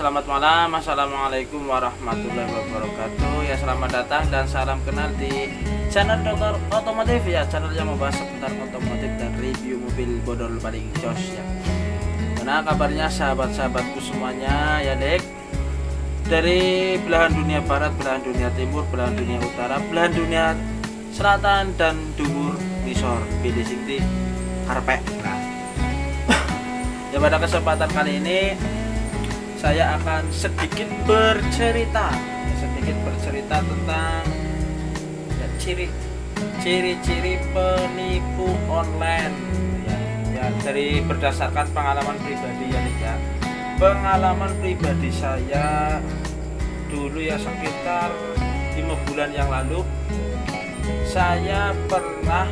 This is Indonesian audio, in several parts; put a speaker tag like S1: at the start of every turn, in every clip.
S1: selamat malam. Assalamualaikum warahmatullahi wabarakatuh. Ya, selamat datang dan salam kenal di channel Dokter Otomotif ya, channel yang membahas seputar otomotif dan review mobil bodol paling jos ya. Nah, kabarnya sahabat-sahabatku semuanya ya, Dek. Dari belahan dunia barat, belahan dunia timur, belahan dunia utara, belahan dunia selatan dan dhuwur ngisor pilih sing karpet. Nah, ya pada kesempatan kali ini saya akan sedikit bercerita tentang ya, ciri-ciri penipu online ya, dari berdasarkan pengalaman pribadi ya. Pengalaman pribadi saya dulu ya, sekitar 5 bulan yang lalu saya pernah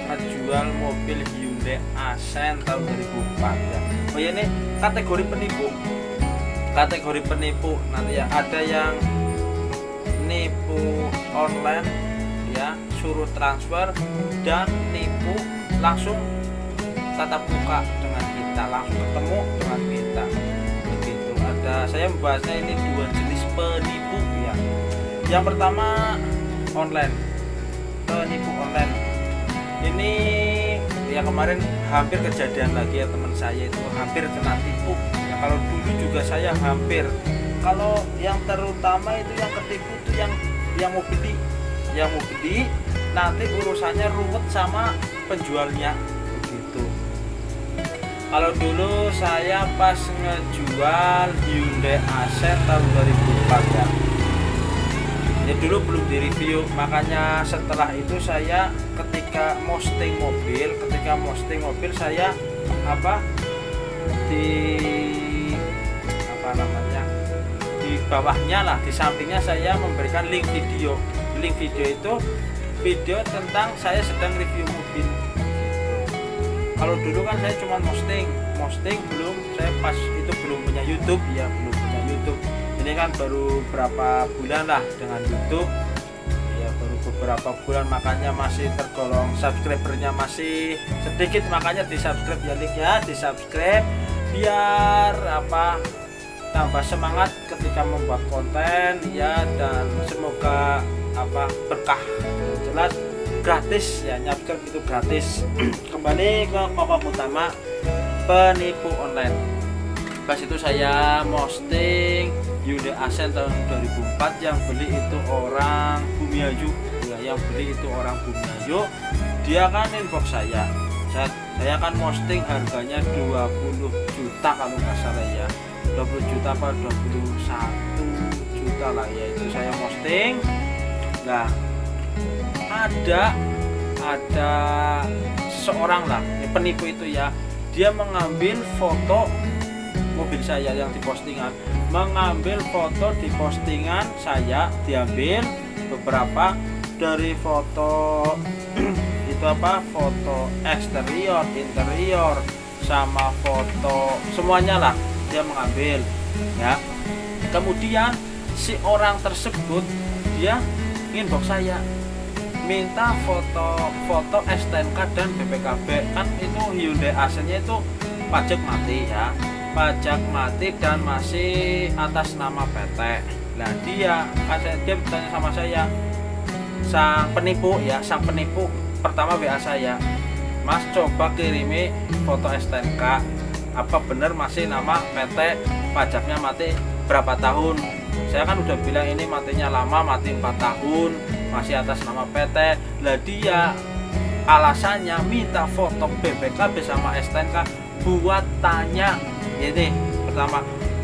S1: menjual mobil Hyundai Accent tahun 2004 ya. Oh ya, ini kategori penipu nanti ya, ada yang nipu online ya, suruh transfer, dan nipu langsung tatap muka dengan kita, langsung ketemu dengan kita begitu. Saya membahasnya ini 2 jenis penipu ya. Yang pertama penipu online ini ya, kemarin hampir kejadian lagi ya, teman saya itu hampir kena tipu ya. Kalau dulu juga saya hampir, kalau yang terutama itu yang ketipu itu yang mau beli nanti urusannya ruwet sama penjualnya begitu. Kalau dulu saya pas ngejual Hyundai Accent tahun 2004 ya, dulu belum direview, makanya setelah itu saya ketika posting mobil saya di bawahnya lah, di sampingnya saya memberikan link video itu video tentang saya sedang review mobil. Kalau dulu kan saya cuma posting belum, saya pas itu belum punya YouTube. Ini kan baru berapa bulan lah dengan YouTube ya, baru beberapa bulan, makanya masih tergolong subscribernya masih sedikit, makanya di subscribe ya, Lik ya, di subscribe biar tambah semangat ketika membuat konten ya, dan semoga berkah, jelas gratis ya, subscribe itu gratis. Kembali ke pokok utama, penipu online. Pas itu saya posting Hyundai Accent tahun 2004, yang beli itu orang Bumiayu ya, dia kan inbox saya kan posting harganya 20 juta kalau nggak salah ya, 20 juta apa 21 juta lah ya, itu saya posting. Nah, ada seorang lah penipu itu ya, dia mengambil foto mobil saya yang di postingan, mengambil foto di postingan saya, diambil beberapa dari foto itu foto eksterior, interior, sama foto semuanya lah dia mengambil ya. Kemudian si orang tersebut dia inbox saya minta foto STNK dan BPKB. Kan itu Hyundai Accent-nya itu pajak mati dan masih atas nama PT. Nah, dia bertanya sama saya, sang penipu pertama WA saya, Mas, coba kirimi foto STNK, apa benar masih nama PT, pajaknya mati berapa tahun. Saya kan udah bilang ini matinya lama, mati 4 tahun, masih atas nama PT. Lah, dia alasannya minta foto BPKB sama STNK buat tanya ini, pertama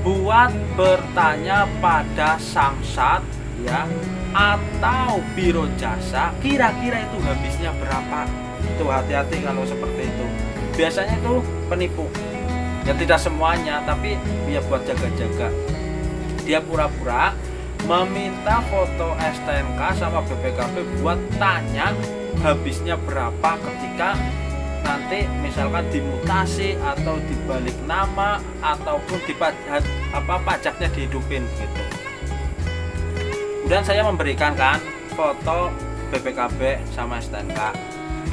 S1: buat bertanya pada Samsat ya, atau biro jasa, kira-kira itu habisnya berapa. Itu hati-hati kalau seperti itu, biasanya itu penipu ya, tidak semuanya, tapi dia buat jaga-jaga. Dia pura-pura meminta foto STNK sama BPKB buat tanya habisnya berapa ketika nanti misalkan dimutasi atau dibalik nama ataupun pajaknya dihidupin gitu. Kemudian saya memberikan kan foto BPKB sama STNK.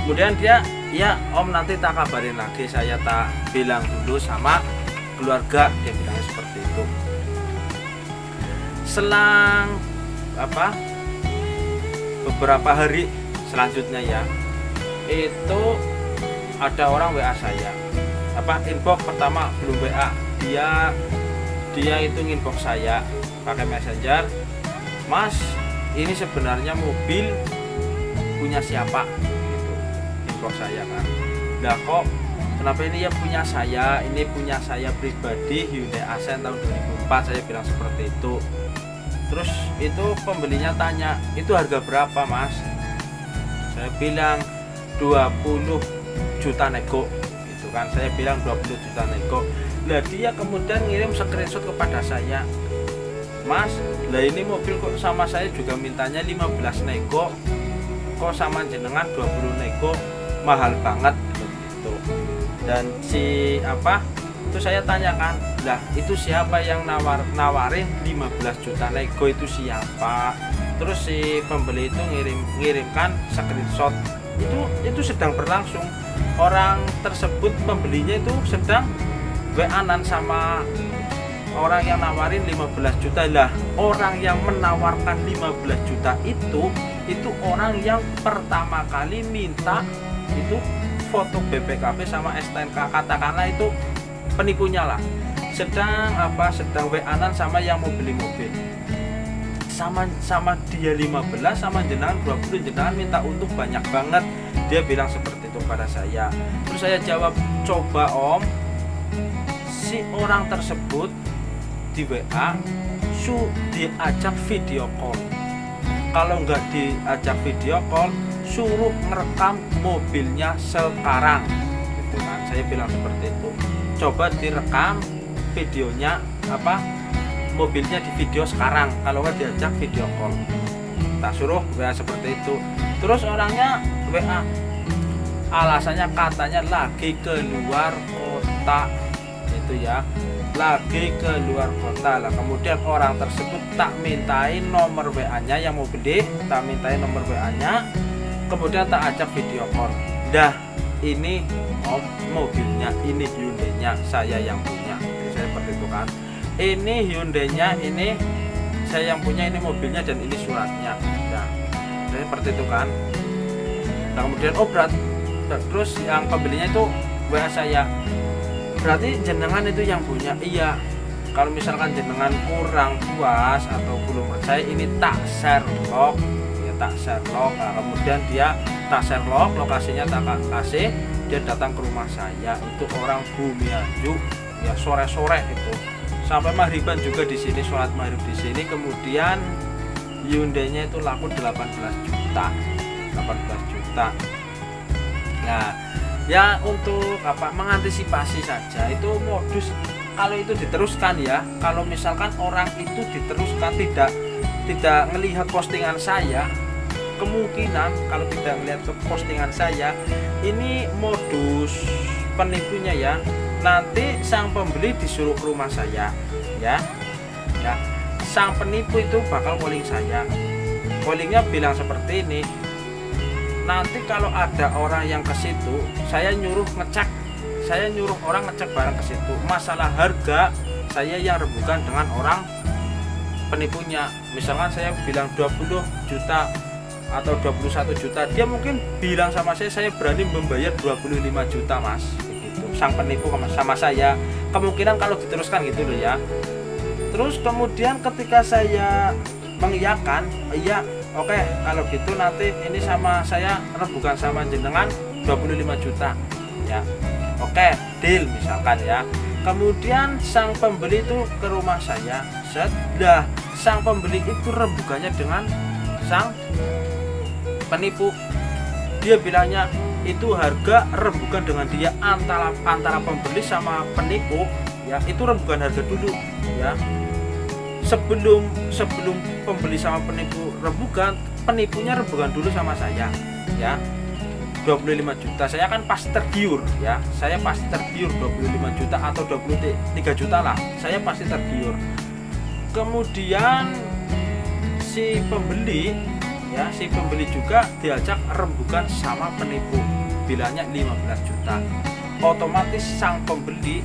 S1: Kemudian dia, ya Om nanti tak kabarin lagi, saya tak bilang dulu sama keluarga, dia bilang seperti itu. Selang beberapa hari selanjutnya ya, itu ada orang WA saya, inbox. Pertama belum WA, dia itu inbox saya pakai Messenger, Mas, ini sebenarnya mobil punya siapa, gitu inbox saya kan. Lah kok kenapa ini ya punya saya, ini punya saya pribadi, Hyundai Accent tahun 2004, saya bilang seperti itu. Terus itu pembelinya tanya, itu harga berapa Mas? Saya bilang 20 juta nego, gitu kan. Saya bilang 20 juta nego. Lah dia kemudian ngirim screenshot kepada saya, Mas, lah ini mobil kok sama saya juga mintanya 15 nego, kok sama jenengan 20 nego, mahal banget gitu. Dan itu saya tanyakan, lah itu siapa yang nawarin 15 juta nego, itu siapa? Terus si pembeli itu ngirimkan screenshot, itu sedang berlangsung. Orang tersebut, pembelinya itu sedang WA-an sama orang yang nawarin 15 juta. Lah orang yang menawarkan 15 juta itu orang yang pertama kali minta itu foto BPKB sama STNK, katakanlah itu penipunya lah. Sedang WA-an sama yang mau beli mobil, sama dia 15, sama jenengan 20, jenengan minta untung banyak banget. Dia bilang seperti itu pada saya. Terus saya jawab, coba Om, si orang tersebut di WA diajak video call. Kalau nggak diajak video call, suruh ngerekam mobilnya sekarang, gitu kan. Saya bilang seperti itu, coba direkam videonya, mobilnya di video sekarang, kalau nggak diajak video call. Tak suruh WA seperti itu. Terus orangnya WA, alasannya katanya lagi keluar kota, itu ya, lagi keluar kota lah. Kemudian orang tersebut tak mintain nomor WA-nya yang mau beli, tak mintain nomor WA-nya, kemudian tak ajak video call. Dah ini Om, mobilnya ini Hyundai-nya saya yang punya. Saya seperti itu kan, ini Hyundai-nya, ini saya yang punya, ini mobilnya dan ini suratnya. Nah, saya seperti itu kan. Nah kemudian terus yang pembelinya itu WA saya, berarti jenengan itu yang punya. Iya, kalau misalkan jenengan kurang puas atau belum percaya, ini tak share log ya, tak share log. Nah, kemudian dia tak share log, lokasinya tak kasih, dia datang ke rumah saya, itu orang Bumiayu ya, sore-sore itu sampai maghriban juga di sini, sholat maghrib di sini. Kemudian Hyundai-nya itu laku 18 juta. Nah ya, untuk mengantisipasi saja itu modus. Kalau itu diteruskan ya, kalau misalkan orang itu diteruskan tidak melihat postingan saya, kemungkinan kalau tidak melihat postingan saya, ini modus penipunya ya. Nanti sang pembeli disuruh ke rumah saya ya, sang penipu itu bakal calling saya. Callingnya bilang seperti ini, nanti kalau ada orang yang ke situ, saya nyuruh orang ngecek barang ke situ. Masalah harga saya yang rembukan dengan orang penipunya. Misalkan saya bilang 20 juta atau 21 juta, dia mungkin bilang sama saya berani membayar 25 juta Mas, begitu. Sang penipu sama saya, kemungkinan kalau diteruskan gitu loh ya. Terus kemudian ketika saya mengiyakan, iya oke, kalau gitu nanti ini sama saya rembukan sama jenengan 25 juta ya, oke, deal misalkan ya. Kemudian sang pembeli itu ke rumah saya, setelah sang pembeli itu rembukannya dengan sang penipu. Dia bilangnya itu harga rembukan dengan dia, antara pembeli sama penipu ya, itu rembukan harga dulu ya. Sebelum pembeli sama penipu rembukan, penipunya rembukan dulu sama saya ya, 25 juta. Saya kan pasti tergiur ya, saya pasti tergiur 25 juta atau 23 juta lah, saya pasti tergiur. Kemudian si pembeli juga diajak rembukan sama penipu, bilangnya 15 juta. Otomatis sang pembeli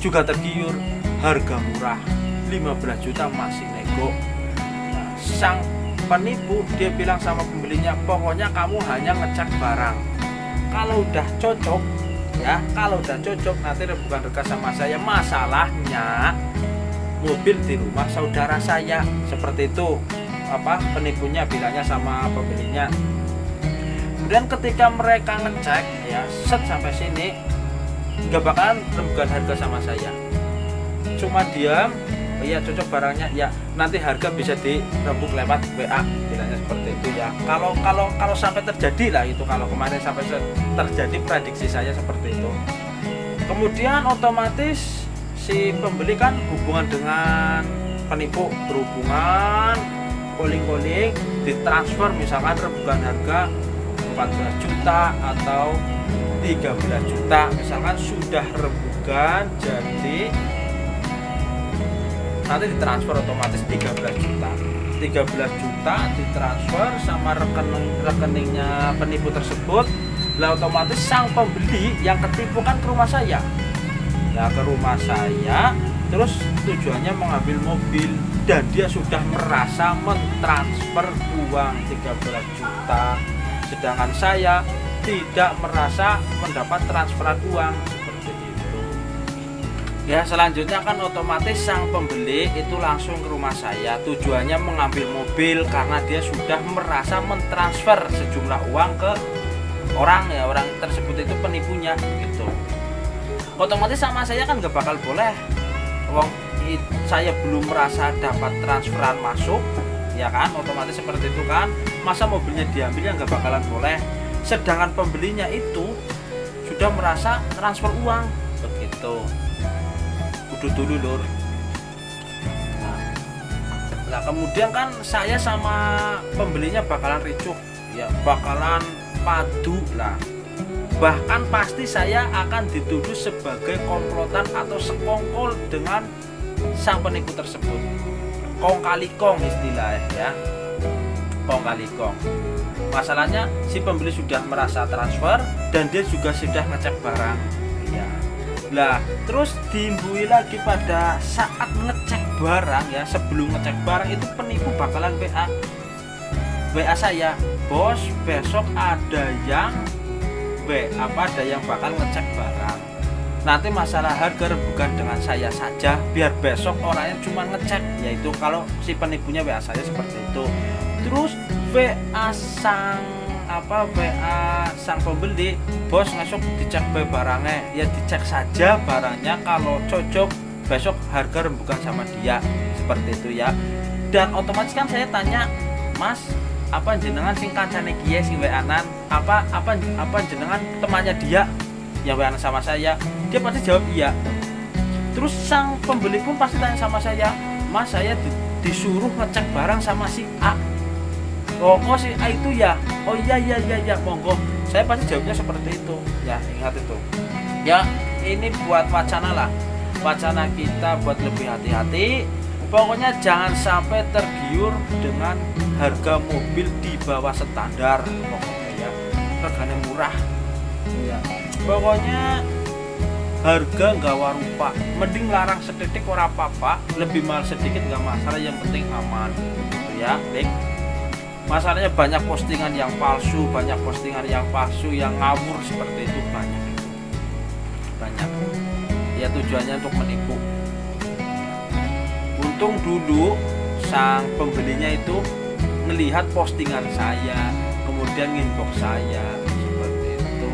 S1: juga tergiur, harga murah, 15 juta masih nego. sang penipu dia bilang sama pembelinya, pokoknya kamu hanya ngecek barang, kalau udah cocok ya, kalau udah cocok nanti rebukan harga sama saya. Masalahnya mobil di rumah saudara saya, seperti itu apa penipunya bilangnya sama pembelinya. Kemudian ketika mereka ngecek ya, set sampai sini nggak bakalan rebukan harga sama saya, cuma diam. Iya cocok barangnya ya, nanti harga bisa dirembuk lewat WA, bilangnya seperti itu ya. Kalau sampai terjadi lah itu, kalau kemarin sampai terjadi prediksi saya seperti itu. Kemudian otomatis si pembeli kan hubungan dengan penipu, berhubungan calling ditransfer, misalkan rembukan harga 14 juta atau 13 juta, misalkan sudah rembukan jadi nanti ditransfer otomatis 13 juta ditransfer sama rekeningnya penipu tersebut. Lah otomatis sang pembeli yang ketipu kan ke rumah saya. Nah ke rumah saya terus tujuannya mengambil mobil, dan dia sudah merasa mentransfer uang 13 juta, sedangkan saya tidak merasa mendapat transferan uang. Ya selanjutnya kan otomatis sang pembeli itu langsung ke rumah saya, tujuannya mengambil mobil karena dia sudah merasa mentransfer sejumlah uang ke orang ya, orang tersebut itu penipunya gitu. Otomatis sama saya kan nggak bakal boleh, uang saya belum merasa dapat transferan masuk ya kan, otomatis seperti itu kan, masa mobilnya diambilnya nggak bakalan boleh, sedangkan pembelinya itu sudah merasa transfer uang begitu. Dulu lur. Nah kemudian kan saya sama pembelinya bakalan ricuh ya, bakalan padu lah, bahkan pasti saya akan dituduh sebagai komplotan atau sekongkol dengan sang penipu tersebut. Kong kali kong istilahnya ya, kong kali kong. Masalahnya si pembeli sudah merasa transfer dan dia juga sudah ngecek barang ya. Lah terus diimbui lagi pada saat ngecek barang ya, sebelum ngecek barang itu penipu bakalan WA saya, bos besok ada yang ada yang bakal ngecek barang, nanti masalah harga rebukan dengan saya saja, biar besok orangnya cuma ngecek, yaitu kalau si penipunya WA saya seperti itu. Terus WA sang pembeli, bos ngesuk dicek barangnya ya, dicek saja barangnya, kalau cocok besok harga rembukan sama dia, seperti itu ya. Dan otomatis kan saya tanya, mas apa jenengan sing kancane kiye sing WA-an, apa jenengan temannya dia yang WA sama saya, dia pasti jawab iya. Terus sang pembeli pun pasti tanya sama saya, mas saya disuruh ngecek barang sama si A. Oh si A itu ya, oh iya monggo, saya pasti jawabnya seperti itu ya. Ingat itu ya, ini buat wacana lah, wacana kita buat lebih hati-hati. Pokoknya jangan sampai tergiur dengan harga mobil di bawah standar, pokoknya ya, regane murah ya. Pokoknya harga nggak warupa, mending larang sedikit ora apa-apa, lebih mahal sedikit nggak masalah, yang penting aman gitu ya. Baik, masalahnya banyak postingan yang palsu, yang ngawur seperti itu, banyak ya, tujuannya untuk menipu. Untung dulu sang pembelinya itu melihat postingan saya, kemudian inbox saya seperti itu.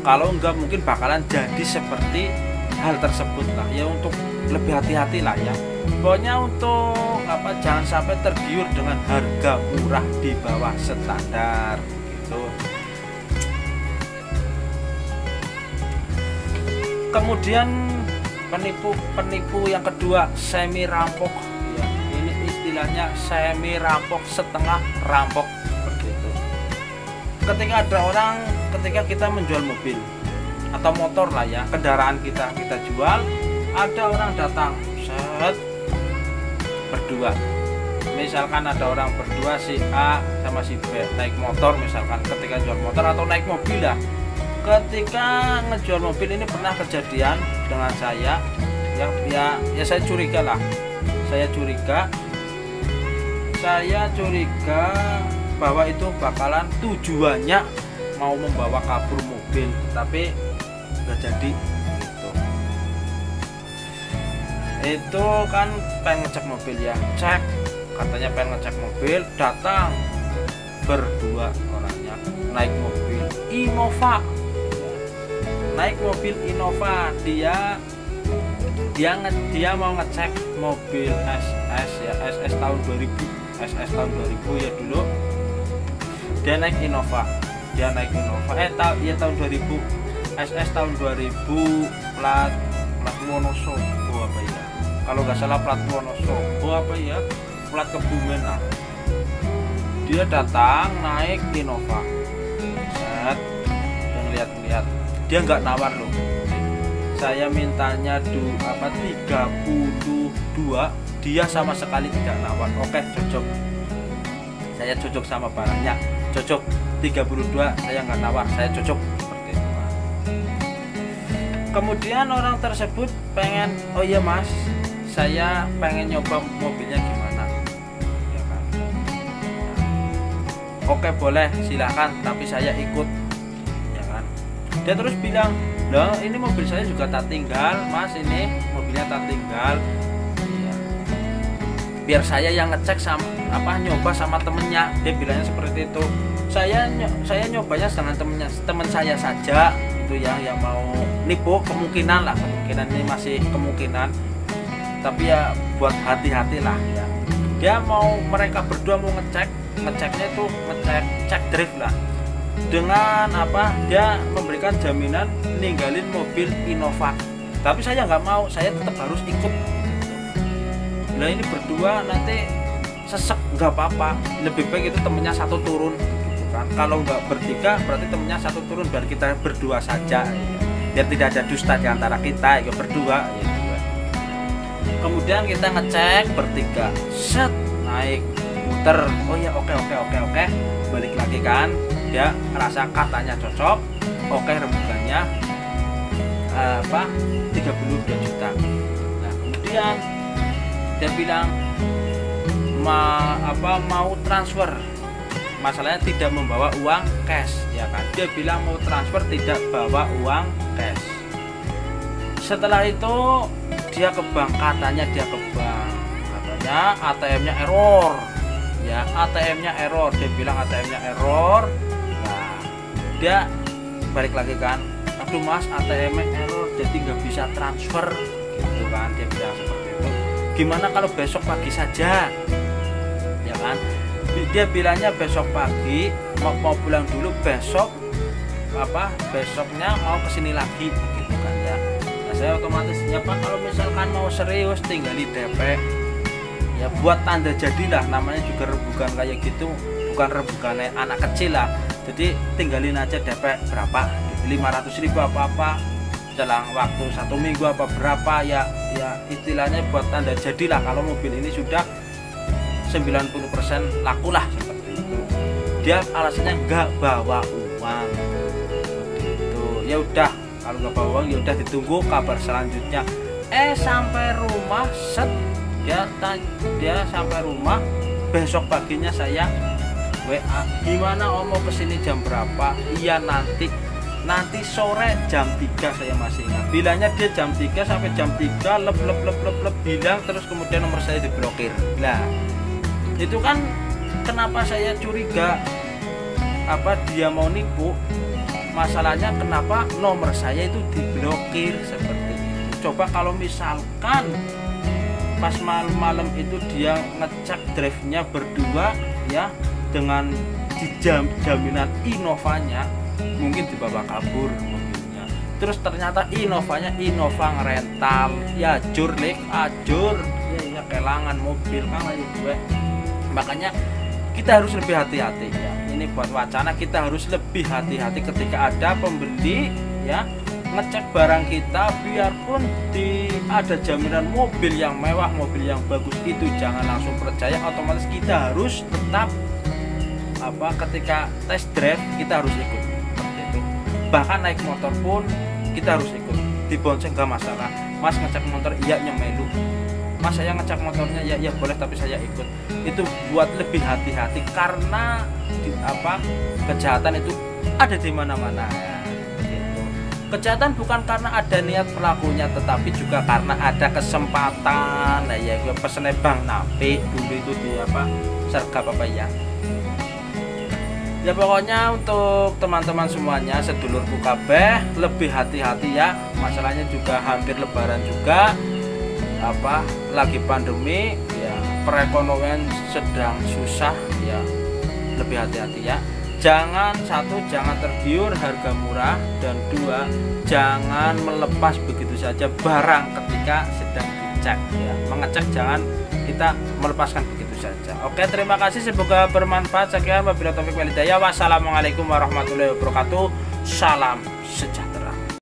S1: Kalau enggak mungkin bakalan jadi seperti hal tersebut lah ya. Untuk lebih hati-hati lah ya, pokoknya untuk jangan sampai tergiur dengan harga murah di bawah standar gitu. Kemudian penipu yang kedua, semi rampok ya. Ini istilahnya semi rampok, setengah rampok seperti itu. Ketika kita menjual mobil atau motor lah ya, kendaraan kita jual, ada orang datang set berdua, misalkan ada orang berdua, si A sama si B naik motor, misalkan ketika jual motor atau naik mobil lah. Ketika ngejual mobil ini pernah kejadian dengan saya ya saya curiga saya curiga bahwa itu bakalan tujuannya mau membawa kabur mobil, tapi nggak jadi gitu. Itu kan pengen ngecek mobil ya, cek, katanya pengen ngecek mobil, datang berdua orangnya, naik mobil Innova, dia mau ngecek mobil SS ya, SS tahun 2000 ya dulu. Dia naik Innova tahun 2000, SS tahun 2000, plat Wonosobo apa ya, kalau nggak salah plat Wonosobo apa ya, plat Kebumen lah. Dia datang naik Innova, set, dia ngeliat, dia nggak nawar loh. Saya mintanya 32, dia sama sekali tidak nawar. Oke, cocok, saya cocok sama barangnya, cocok. 32 saya nggak nawar, saya cocok, seperti itu. Kemudian orang tersebut pengen, oh iya mas, saya pengen nyoba mobilnya gimana ya kan? Oke boleh, silakan, tapi saya ikut ya kan. Dia terus bilang, loh ini mobil saya juga tak tinggal mas, ini mobilnya tak tinggal ya. Biar saya yang ngecek sama nyoba sama temennya. Dia bilangnya seperti itu. Saya nyobanya dengan teman saya saja itu ya, yang mau nipu, kemungkinan ini masih kemungkinan, tapi ya buat hati-hatilah ya. Dia mau, mereka berdua mau ngeceknya itu cek drift lah, dengan dia memberikan jaminan ninggalin mobil Innova, tapi saya nggak mau, saya tetap harus ikut. Nah ini berdua nanti sesek nggak apa-apa, lebih baik itu temennya satu turun gitu kan. Kalau nggak bertiga berarti temennya satu turun, biar kita berdua saja ya. Biar tidak ada dusta di antara kita ya, berdua ya. Kemudian kita ngecek bertiga, set, naik, muter, oh ya oke, balik lagi kan. Dia ngerasa katanya cocok, oke, rembukannya 32 juta. Nah kemudian dia bilang mau transfer, masalahnya tidak membawa uang cash ya kan. Dia bilang mau transfer, tidak bawa uang cash. Setelah itu dia ke bank, katanya ATM-nya error ya, ATM-nya error. Dia bilang ATM-nya error. Nah dia balik lagi kan, aduh mas ATM-nya error jadi nggak bisa transfer gitu kan. Dia bilang seperti itu, gimana kalau besok pagi saja ya kan. Dia bilangnya besok pagi mau pulang dulu, besoknya mau kesini lagi gitu kan ya. Nah, saya otomatis ya pak, kalau misalkan mau serius tinggali DP ya, buat tanda jadilah, namanya juga rebukan kayak gitu, bukan rebukannya anak kecil lah. Jadi tinggalin aja DP berapa, 500.000 apa dalam waktu 1 minggu apa berapa ya istilahnya buat tanda jadilah kalau mobil ini sudah 90% laku lah, seperti itu. Dia alasannya nggak bawa uang gitu. Ya udah, kalau nggak bawa uang ya udah ditunggu kabar selanjutnya. Sampai rumah set, dia sampai rumah, besok paginya saya WA, gimana om mau kesini jam berapa? Iya nanti sore jam 3, saya masih ingat. Bilangnya dia jam 3 sampai jam 3 lep bilang, terus kemudian nomor saya diblokir. Nah itu kan kenapa saya curiga dia mau nipu. Masalahnya kenapa nomor saya itu diblokir seperti itu. Coba kalau misalkan pas malam-malam itu dia ngecek drive-nya berdua ya, dengan jaminan Innovanya, mungkin dibawa kabur mobilnya. Terus ternyata Innovanya Innova ngerental ya, ajur ya kelangan mobil kan aja gue. Makanya kita harus lebih hati-hati ya. Ini buat wacana, kita harus lebih hati-hati ketika ada pembeli ya ngecek barang kita, biarpun ada jaminan mobil yang mewah, mobil yang bagus, itu jangan langsung percaya. Otomatis kita harus tetap ketika test drive kita harus ikut seperti itu. Bahkan naik motor pun kita harus ikut, dibonceng gak masalah. Mas ngecek motor iya nyemelu Mas saya ngecek motornya, ya boleh tapi saya ikut. Itu buat lebih hati-hati karena kejahatan itu ada di mana-mana gitu. Kejahatan bukan karena ada niat pelakunya, tetapi juga karena ada kesempatan. Nah ya gue pesen bang napi dulu itu di sergap ya. Ya pokoknya untuk teman-teman semuanya, sedulurku kabeh, lebih hati-hati ya. Masalahnya juga hampir lebaran juga, lagi pandemi ya, perekonomian sedang susah ya, lebih hati-hati ya. Jangan tergiur harga murah, dan 2, jangan melepas begitu saja barang ketika sedang dicek ya. Mengecek jangan kita melepaskan begitu saja. Oke, terima kasih, semoga bermanfaat. Sekian, wabillahi taufiq wal hidayah. Wassalamualaikum warahmatullahi wabarakatuh. Salam sejahtera.